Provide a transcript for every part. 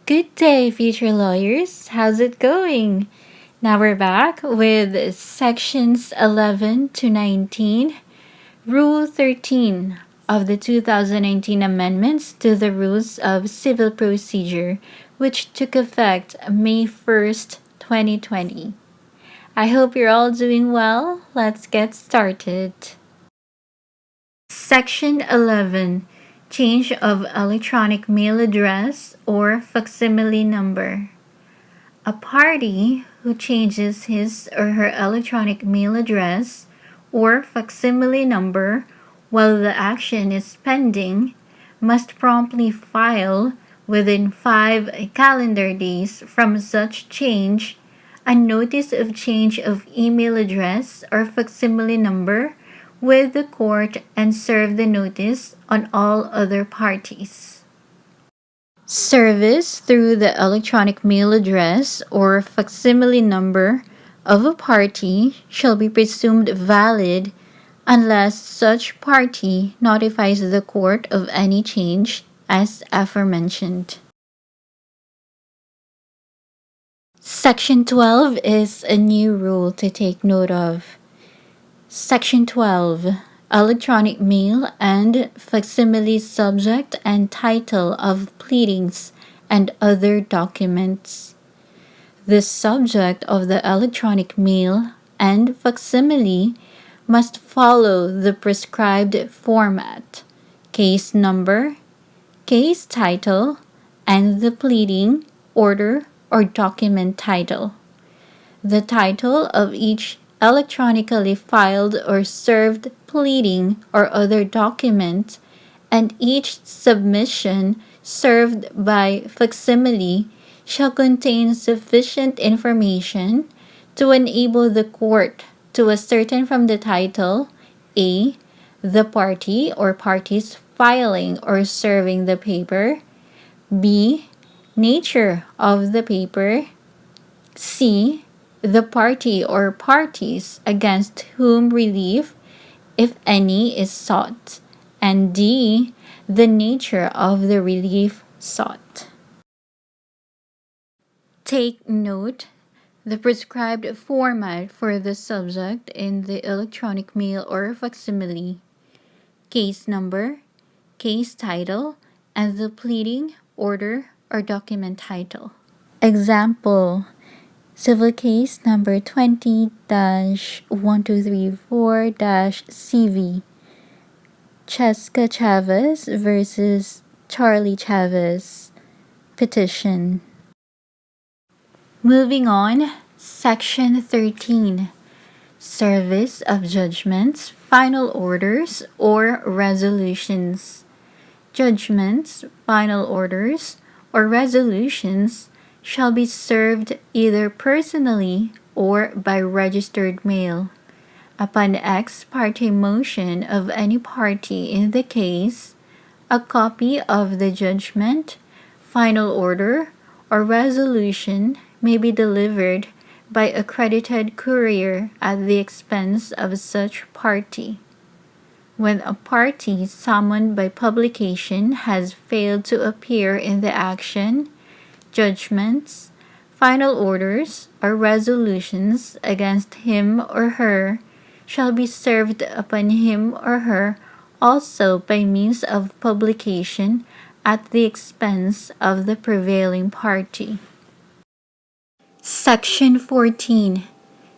Good day, future lawyers. How's it going? Now we're back with sections 11 to 19, Rule 13 of the 2019 amendments to the Rules of Civil Procedure, which took effect May 1st, 2020. I hope you're all doing well. Let's get started. Section 11. Change of electronic mail address or facsimile number. A party who changes his or her electronic mail address or facsimile number while the action is pending must promptly file within 5 calendar days from such change a notice of change of email address or facsimile number with the court and serve the notice on all other parties. Service through the electronic mail address or facsimile number of a party shall be presumed valid unless such party notifies the court of any change as aforementioned. Section 12 is a new rule to take note of. Section 12. Electronic mail and facsimile subject and title of pleadings and other documents. The subject of the electronic mail and facsimile must follow the prescribed format, case number, case title, and the pleading, order, or document title. The title of each electronically filed or served pleading or other document, and each submission served by facsimile shall contain sufficient information to enable the court to ascertain from the title a. the party or parties filing or serving the paper, b. nature of the paper, c. the party or parties against whom relief, if any, is sought, and d. the nature of the relief sought. Take note, the prescribed format for the subject in the electronic mail or facsimile, case number, case title, and the pleading, order, or document title. Example: Civil case number 20-1234-CV, Cheska Chavez versus Charlie Chavez. Petition. Moving on, Section 13. Service of judgments, final orders, or resolutions. Judgments, final orders, or resolutions shall be served either personally or by registered mail. Upon ex parte motion of any party in the case, a copy of the judgment, final order, or resolution may be delivered by accredited courier at the expense of such party. When a party summoned by publication has failed to appear in the action, judgments, final orders, or resolutions against him or her shall be served upon him or her also by means of publication at the expense of the prevailing party. Section 14.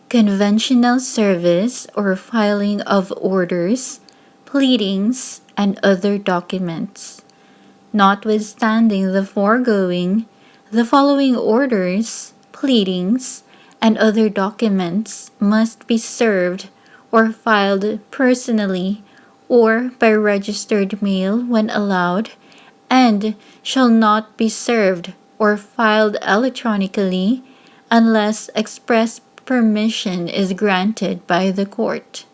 Conventional service or filing of orders, pleadings, and other documents. Notwithstanding the foregoing, the following orders, pleadings, and other documents must be served or filed personally or by registered mail when allowed, and shall not be served or filed electronically unless express permission is granted by the court.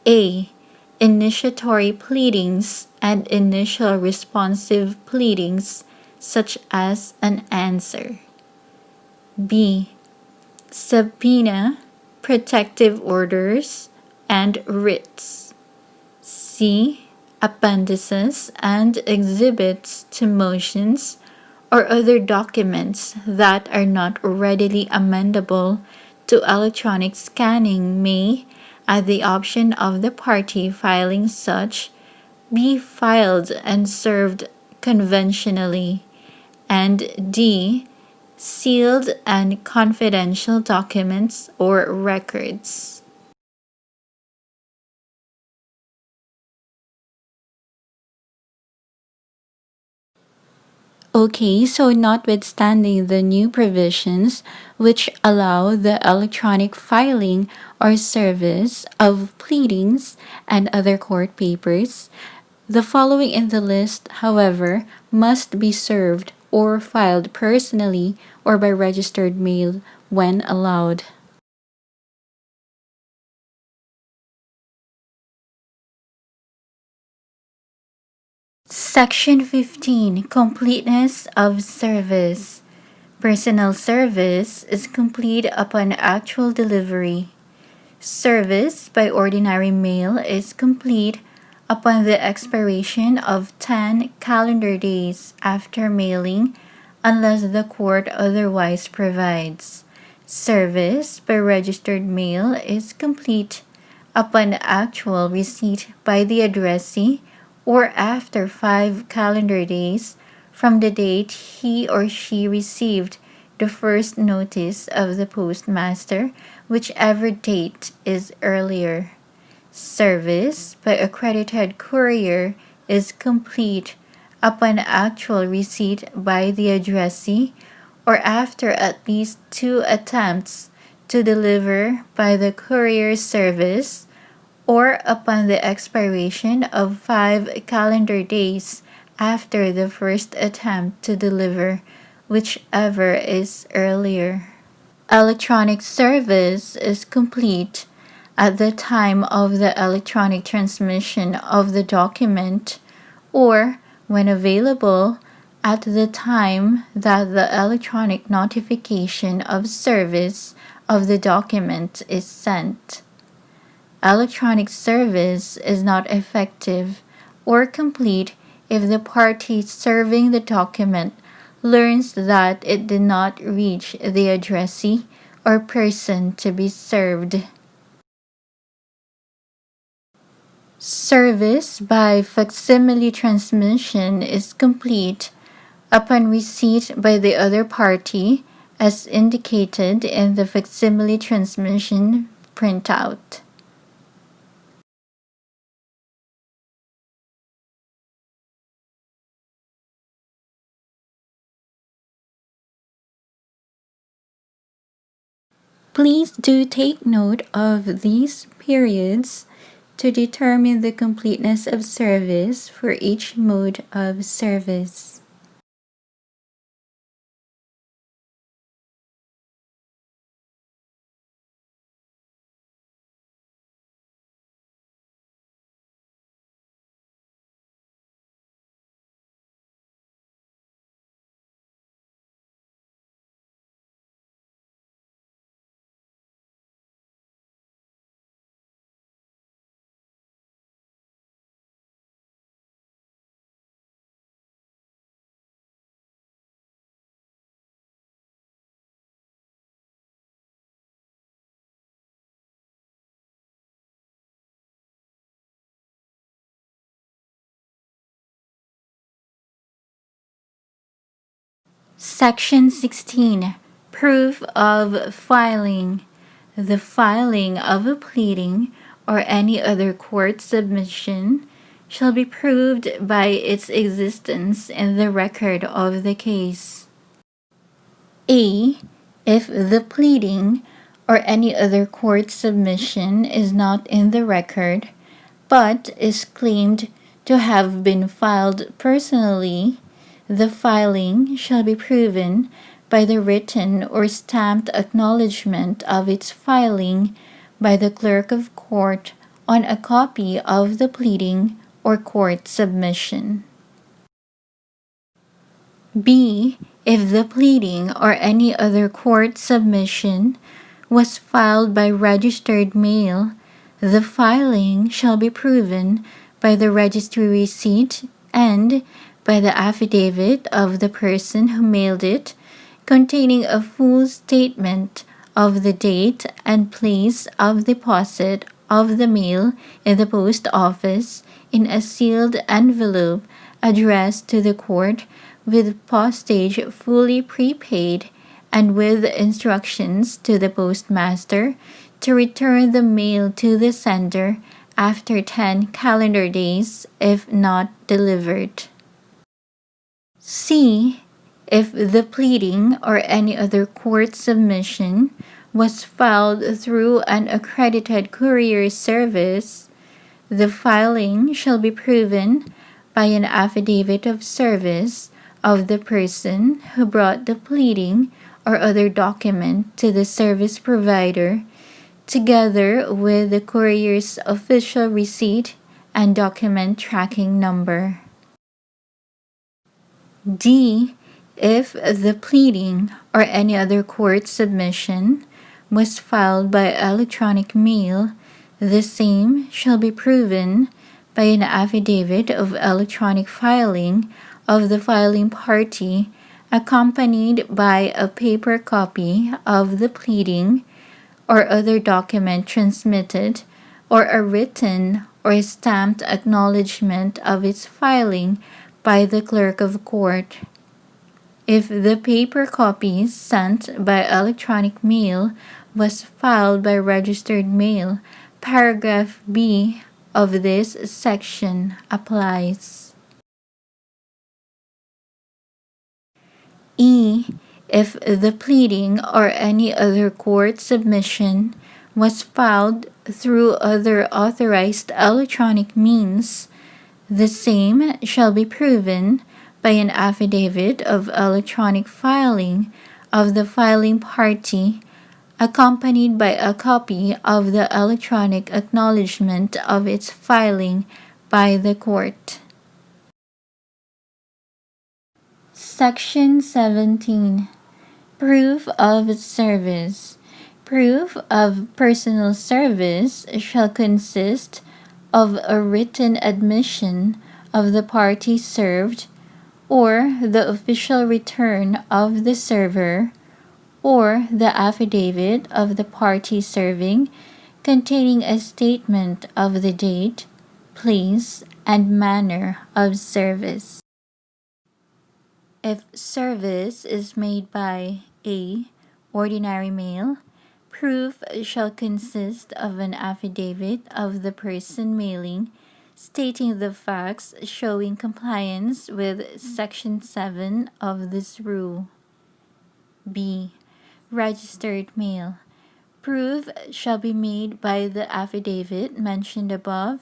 A. Initiatory pleadings and initial responsive pleadings such as an answer. B. Subpoena, protective orders, and writs. C. Appendices and exhibits to motions or other documents that are not readily amendable to electronic scanning may, at the option of the party filing such, be filed and served conventionally, and D. Sealed and confidential documents or records. Okay, so notwithstanding the new provisions which allow the electronic filing or service of pleadings and other court papers, the following in the list, however, must be served or filed personally or by registered mail when allowed. Section 15, Completeness of Service. Personal service is complete upon actual delivery. Service by ordinary mail is complete upon the expiration of 10 calendar days after mailing, unless the court otherwise provides. Service by registered mail is complete upon actual receipt by the addressee or after 5 calendar days from the date he or she received the first notice of the postmaster, whichever date is earlier. Service by accredited courier is complete upon actual receipt by the addressee or after at least 2 attempts to deliver by the courier service or upon the expiration of 5 calendar days after the first attempt to deliver, whichever is earlier. Electronic service is complete at the time of the electronic transmission of the document or, when available, at the time that the electronic notification of service of the document is sent. Electronic service is not effective or complete if the party serving the document learns that it did not reach the addressee or person to be served. Service by facsimile transmission is complete upon receipt by the other party as indicated in the facsimile transmission printout. Please do take note of these periods to determine the completeness of service for each mode of service. Section 16. Proof of filing. The filing of a pleading or any other court submission shall be proved by its existence in the record of the case. A. If the pleading or any other court submission is not in the record, but is claimed to have been filed personally, the filing shall be proven by the written or stamped acknowledgment of its filing by the clerk of court on a copy of the pleading or court submission. B. If the pleading or any other court submission was filed by registered mail, the filing shall be proven by the registry receipt and by the affidavit of the person who mailed it, containing a full statement of the date and place of deposit of the mail in the post office in a sealed envelope addressed to the court with postage fully prepaid and with instructions to the postmaster to return the mail to the sender after 10 calendar days if not delivered. C. If the pleading or any other court submission was filed through an accredited courier service, the filing shall be proven by an affidavit of service of the person who brought the pleading or other document to the service provider, together with the courier's official receipt and document tracking number. D. If the pleading or any other court submission was filed by electronic mail, the same shall be proven by an affidavit of electronic filing of the filing party, accompanied by a paper copy of the pleading or other document transmitted, or a written or stamped acknowledgment of its filing by the clerk of court. If the paper copy sent by electronic mail was filed by registered mail, paragraph B of this section applies. E. If the pleading or any other court submission was filed through other authorized electronic means, the same shall be proven by an affidavit of electronic filing of the filing party, accompanied by a copy of the electronic acknowledgment of its filing by the court. Section 17. Proof of service. Proof of personal service shall consist of a written admission of the party served, or the official return of the server, or the affidavit of the party serving, containing a statement of the date, place, and manner of service. If service is made by A. Ordinary mail, proof shall consist of an affidavit of the person mailing, stating the facts showing compliance with Section 7 of this rule. B. Registered mail. Proof shall be made by the affidavit mentioned above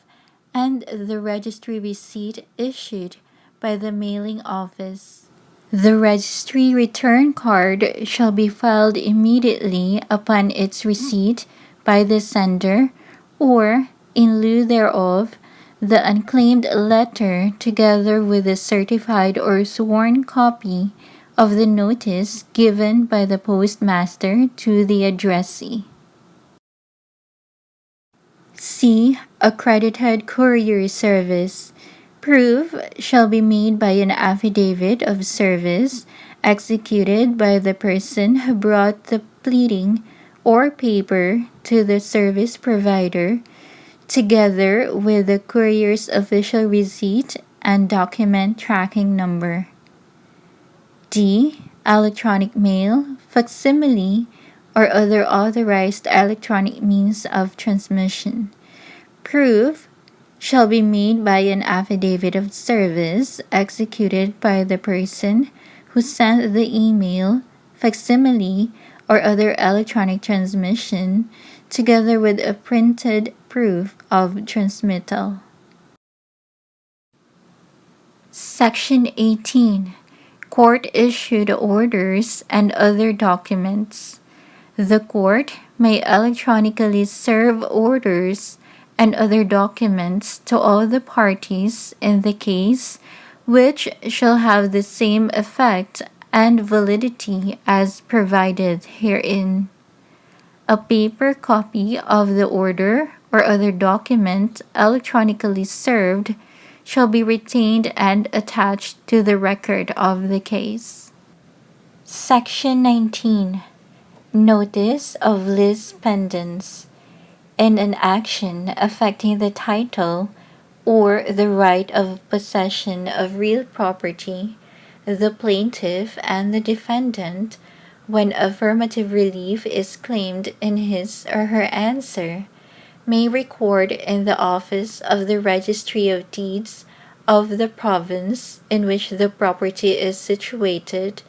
and the registry receipt issued by the mailing office. The registry return card shall be filed immediately upon its receipt by the sender, or, in lieu thereof, the unclaimed letter together with a certified or sworn copy of the notice given by the postmaster to the addressee. C. Accredited courier service. Proof shall be made by an affidavit of service executed by the person who brought the pleading or paper to the service provider, together with the courier's official receipt and document tracking number. D. Electronic mail, facsimile, or other authorized electronic means of transmission. Proof shall be made by an affidavit of service executed by the person who sent the email, facsimile, or other electronic transmission, together with a printed proof of transmittal. Section 18. Court-issued orders and other documents. The court may electronically serve orders and other documents to all the parties in the case, which shall have the same effect and validity as provided herein. A paper copy of the order or other document electronically served shall be retained and attached to the record of the case. Section 19. Notice of lis pendens. In an action affecting the title or the right of possession of real property, the plaintiff and the defendant, when affirmative relief is claimed in his or her answer, may record in the office of the Registry of Deeds of the province in which the property is situated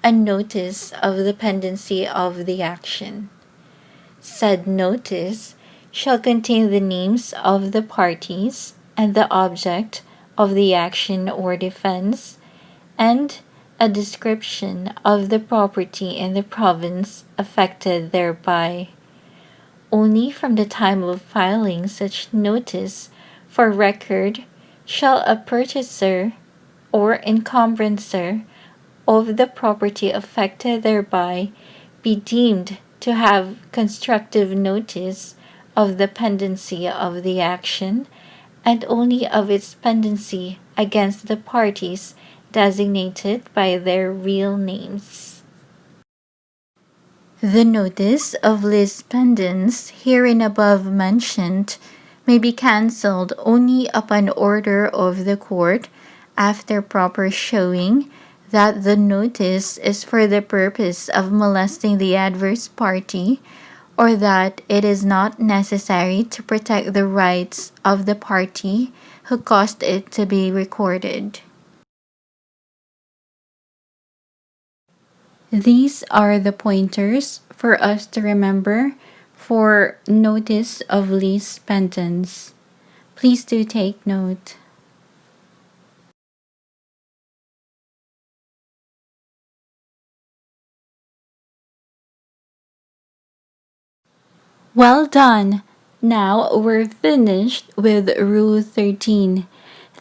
a notice of the pendency of the action. Said notice shall contain the names of the parties and the object of the action or defense, and a description of the property in the province affected thereby. Only from the time of filing such notice for record shall a purchaser or encumbrancer of the property affected thereby be deemed to have constructive notice of the pendency of the action, and only of its pendency against the parties designated by their real names. The notice of lis pendens herein above mentioned may be cancelled only upon order of the court after proper showing that the notice is for the purpose of molesting the adverse party, or that it is not necessary to protect the rights of the party who caused it to be recorded. These are the pointers for us to remember for notice of lis pendens. Please do take note. Well done! Now we're finished with Rule 13.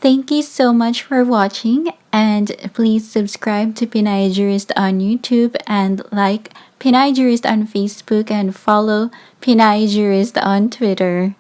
Thank you so much for watching, and please subscribe to Pinay Jurist on YouTube and like Pinay Jurist on Facebook and follow Pinay Jurist on Twitter.